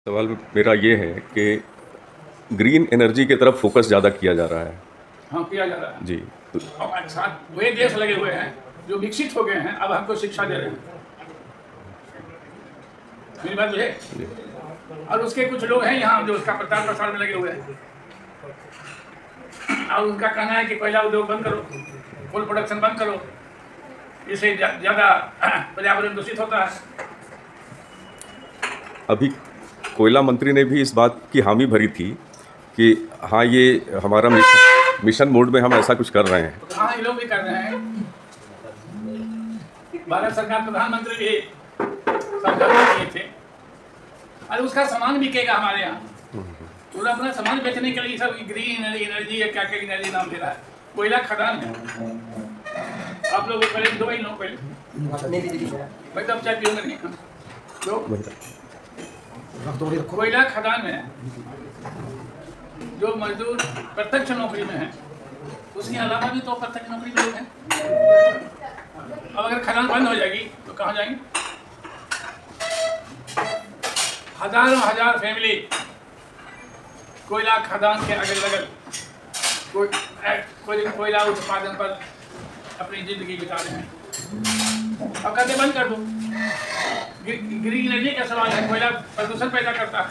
सवाल मेरा ये है कि ग्रीन एनर्जी की तरफ फोकस ज़्यादा किया जा रहा है। हाँ, किया जा रहा है। जी, तो और साथ वे देश लगे हुए हैं जो विकसित हो गए हैं, अब हमको शिक्षा दे रहे हैं। मेरी बात है। जी, और उसके कुछ लोग हैं यहाँ जो उसका प्रचार प्रसार में लगे हुए हैं, और उनका कहना है कि कोयला उद्योग बंद करो, कोल प्रोडक्शन बंद करो, इससे ज़्यादा पर्यावरण दूषित होता है। अभी कोयला मंत्री ने भी इस बात की हामी भरी थी कि हाँ, ये हमारा मिशन मोड में हम ऐसा कुछ कर रहे हैं। तो हाँ, ये लोग भी कर रहे हैं। भारत सरकार प्रधानमंत्री भी समझौता किए थे, और उसका सामान बिकेगा हमारे यहाँ। तो अपना सामान बेचने के लिए सब ग्रीन एनर्जी या क्या क्या एनर्जी नाम दे रहा है। कोयला खदान है। आप लोग पहले दो ही लोग पहले भाई, तब चाय पियोगे नहीं तो कोयला खदान में जो मजदूर प्रत्यक्ष नौकरी में है, उसके अलावा भी तो प्रत्यक्ष नौकरी में लोग हैं। अब अगर खदान बंद हो जाएगी तो कहाँ जाएंगे? हजारों हजार फैमिली कोयला खदान के अगल बगल कोयला उत्पादन पर अपनी जिंदगी बिता रहे हैं। अब कहते बंद कर दो। ग्रीन एनर्जी का सवाल है, कोयला प्रदूषण पैदा करता है।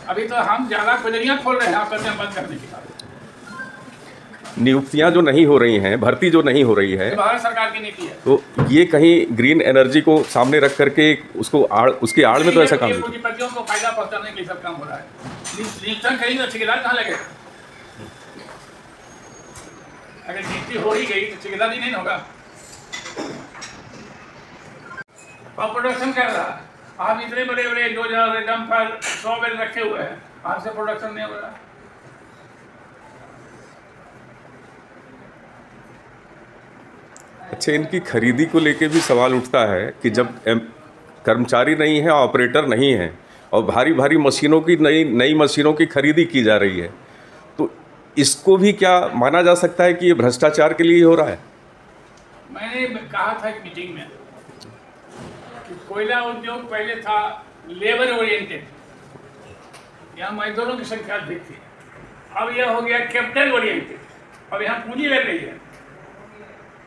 अभी तो हम ज़्यादा कोयलरियाँ खोल रहे हैं, आप कहते हैं बंद करने की बात। नियुक्तियां जो नहीं हो रही हैं, भर्ती जो नहीं हो रही है, भारत सरकार की नीति है। तो ये कहीं ग्रीन एनर्जी को सामने रख करके उसकी आड़ में तो ऐसा काम नहीं। पूंजीपतियों को फायदा पहुंचाने के लिए सब काम हो रहा है। नियुक्तियां करेंगे तो ठेकेदार कहाँ लगेगा? अगर नीति हो ही गई तो ठेकेदार ही नहीं होगा। और प्रोडक्शन कर रहा है। आप इतने बड़े बड़े डोजर डंपर 100 बैल रखे हुए हैं, आपसे प्रोडक्शन नहीं हो रहा। अच्छा, इनकी खरीदी को लेके भी सवाल उठता है कि जब कर्मचारी नहीं है, ऑपरेटर नहीं है, और भारी भारी मशीनों की नई मशीनों की खरीदी की जा रही है, तो इसको भी क्या माना जा सकता है कि ये भ्रष्टाचार के लिए हो रहा है? मैंने कहा था एक मीटिंग में कि कोयला उद्योग पहले था लेबर ओरिएंटेड, यहाँ मजदूरों की संख्या अधिक थी। अब यह हो गया कैपिटल ओरिएंटेड, अब यहाँ पूंजी लग रही है।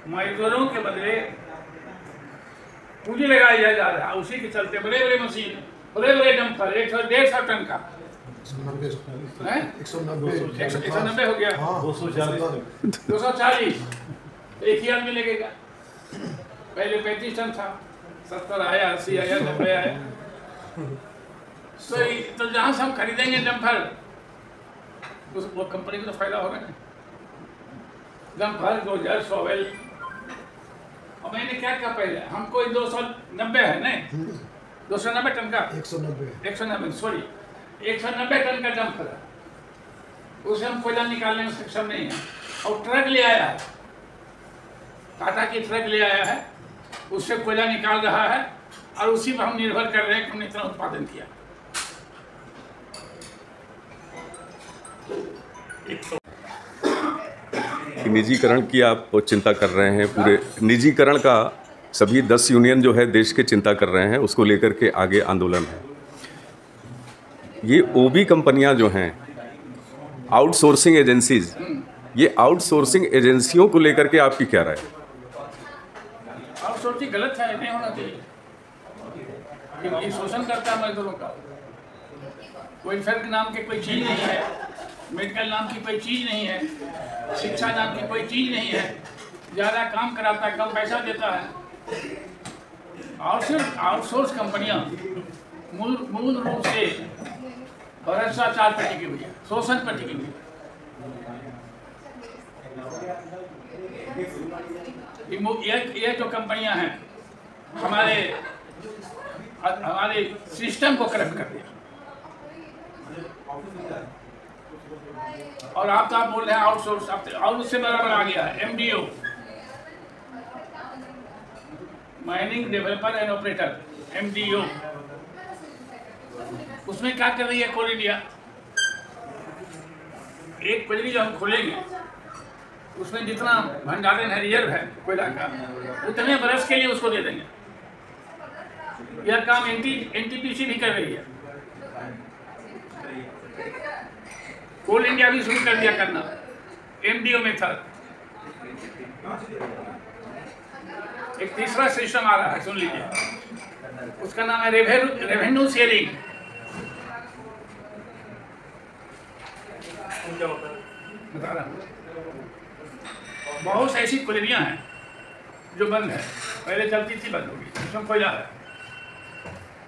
मजदूरों के बदले पूंजी लगाया जा रहा है। उसी के चलते बड़े बड़े मशीन, बड़े बड़े डंपर 100-150 टन का 190 हो गया, 240 एक ही आदमी लगेगा। पहले 35 टन था, 70 आया, 80 आया, 90 आया। तो जहाँ से हम खरीदेंगे डंपर, वो कंपनी को तो फायदा होगा ना। डंपर 2000 100 और मैंने क्या कहा पहले, हमको 290 है नहीं, 290 टन का 190 सॉरी 190 टन का डंपर है, उसे हम कोयला निकालने में सक्षम नहीं है। और ट्रक ले आया है, टाटा की ट्रक ले आया है, उससे कोयला निकाल रहा है, और उसी पर हम निर्भर कर रहे हैं कि हमने इतना उत्पादन किया। निजीकरण की आप चिंता कर रहे हैं, पूरे निजीकरण का सभी 10 यूनियन जो है देश के चिंता कर रहे हैं, उसको लेकर के आगे आंदोलन है। ये ओबी कंपनियां जो हैं, आउटसोर्सिंग एजेंसीज, ये आउटसोर्सिंग एजेंसियों को लेकर के आपकी क्या राय है? आउटसोर्सिंग गलत है, नहीं होना चाहिए। ये शोषण करता है मजदूरों का। वेलफेयर नाम की कोई चीज़ नहीं है, मेडिकल नाम की कोई चीज़ नहीं है, शिक्षा नाम की कोई चीज़ नहीं है। ज़्यादा काम कराता है, कम पैसा देता है। आउटसोर्स कंपनियां मूल रूप से भ्रष्टाचार पर टिकी हुई है, शोषण पर टिकी हुई है। ये जो कंपनियां हैं, हमारे सिस्टम को करप्ट कर दिया। और आप बोल रहे हैं आउटसोर्स, और उससे बराबर आ गया है MDO, mining developer and operator, MDO। उसमें क्या कर रही है कोल इंडिया? एक कोयली जो हम खोलेंगे, उसमें जितना भंडारण है, रिजर्व है कोयला का, उतने बरस के लिए उसको दे देंगे। यह काम एनटीपीसी भी कर रही है। कोल इंडिया भी शुरू कर दिया करना, एमडीओ मेथड। एक तीसरा सिस्टम आ रहा है, सुन लीजिए, उसका नाम है रेवेन्यू शेयरिंग। बता रहा हूँ, बहुत ऐसी क्वालिटियाँ हैं जो बंद है, पहले चलती थी, बंद होगी। उसमें कोयला है,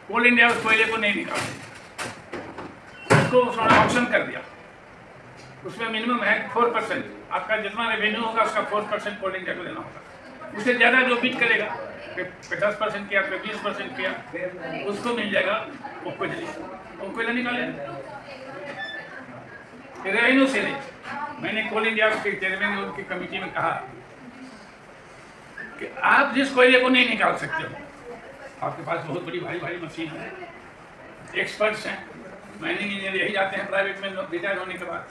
कोल इंडिया उस कोयले को नहीं निकालती, उसको उन्होंने ऑप्शन कर दिया। उसमें मिनिमम है 4%, आपका जितना रेवेन्यू होगा उसका 4% कोल इंडिया को देना होगा। उससे ज़्यादा जो बीट करेगा, 10% किया, 20% किया, उसको मिल जाएगा वो कोयला निकालेगा। रेवेन्यू से नहीं, मैंने कोल इंडिया के चेयरमैन उनकी कमेटी में कहा कि आप जिस कोयले को नहीं निकाल सकते हो, आपके पास बहुत बड़ी भारी भारी मशीन है, एक्सपर्ट्स हैं, माइनिंग इंजीनियर यही जाते हैं प्राइवेट में रिटायर होने के बाद,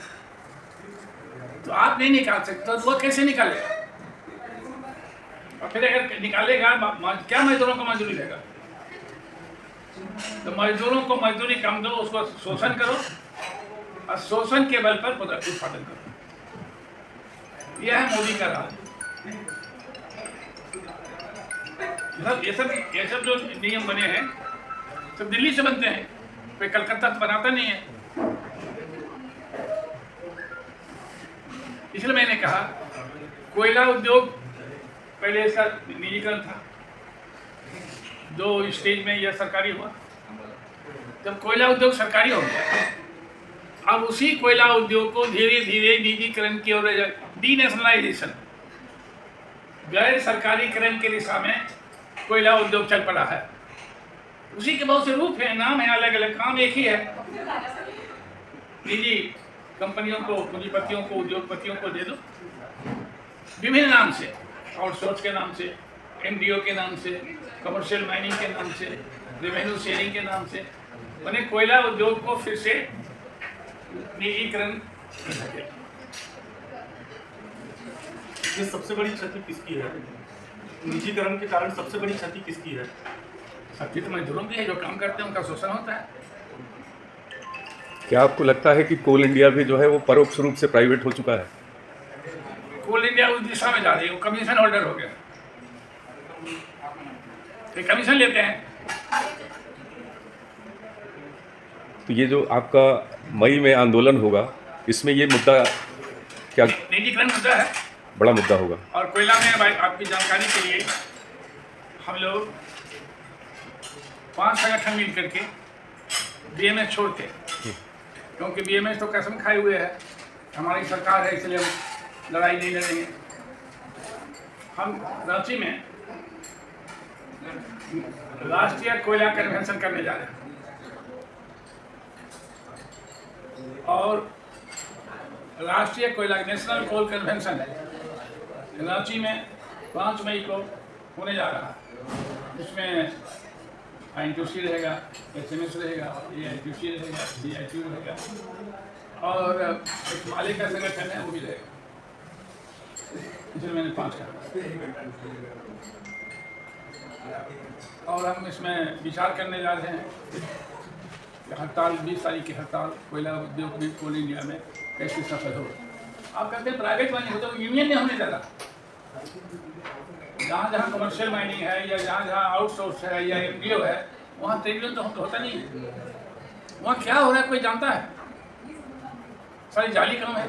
तो आप नहीं निकाल सकते तो वो कैसे निकालेगा? और फिर अगर निकालेगा, क्या मजदूरों को मजदूरी देगा? तो मजदूरों को मजदूरी कम दो, उसको शोषण करो और शोषण के बल पर उत्पादन करो। यह है मोदी का राज। ये सब जो नियम बने हैं सब दिल्ली से बनते हैं, कोई कलकत्ता से बनाता नहीं है। इसलिए मैंने कहा कोयला उद्योग पहले इसका निजीकरण था, जो स्टेज में यह सरकारी हुआ, जब कोयला उद्योग सरकारी हो गया, अब उसी कोयला उद्योग को धीरे धीरे निजीकरण की ओर, डीनेशनलाइजेशन, गैर सरकारीकरण की दिशा में कोयला उद्योग चल पड़ा है। उसी के बहुत से रूप हैं, नाम है अलग अलग, काम एक ही है। निजी कंपनियों को, पूंजीपतियों को, उद्योगपतियों को दे दो विभिन्न नाम से, आउटसोर्स के नाम से, एमडीओ के नाम से, कमर्शियल माइनिंग के नाम से, रेवेन्यू शेयरिंग के नाम से, मैंने कोयला उद्योग को फिर से निजीकरण। ये सबसे बड़ी क्षति किसकी है? निजीकरण के कारण सबसे बड़ी क्षति किसकी है? क्षति तो मजदूरों की है, जो काम करते हैं उनका शोषण होता है। क्या आपको लगता है कि कोल इंडिया भी जो है वो परोक्ष रूप से प्राइवेट हो चुका है? कोल इंडिया उस दिशा में जा रही है, वो कमीशन होल्डर हो गया, ये कमीशन लेते हैं। तो ये जो आपका मई में आंदोलन होगा, इसमें ये मुद्दा क्या निजीकरण मुद्दा है, बड़ा मुद्दा होगा? और कोयला में भाई आपकी जानकारी के लिए हम लोग 5 संगठन मिल करके बीएमएस छोड़ते, क्योंकि बीएमएस तो कसम खाए हुए है, हमारी सरकार है, इसलिए हम लड़ाई नहीं लड़ेंगे। हम रांची में राष्ट्रीय कोयला कन्वेंशन करने जा रहे हैं, और राष्ट्रीय कोयला नेशनल कोल कन्वेंशन है रांची में 5 मई को होने जा रहा है। इसमें INTUC रहेगा, SMS रहेगा, AITUC रहेगा, CITU रहेगा, और एक माले का संगठन है वो भी रहेगा। इसलिए मैंने 5 कहा, और हम इसमें विचार करने जा रहे हैं कि हड़ताल 20 तारीख की हड़ताल कोयला उद्योग में कोल इंडिया में कैसे सफल हो। आप कहते हैं प्राइवेट माइनिंग हो, तो यूनियन नहीं होने देता। जहाँ जहाँ कमर्शियल माइनिंग है, या जहाँ जहाँ आउटसोर्स है, या एमडीओ है, वहाँ ट्रेड तो होता नहीं है। वहाँ क्या हो रहा है कोई जानता है? सारी जाली काम है।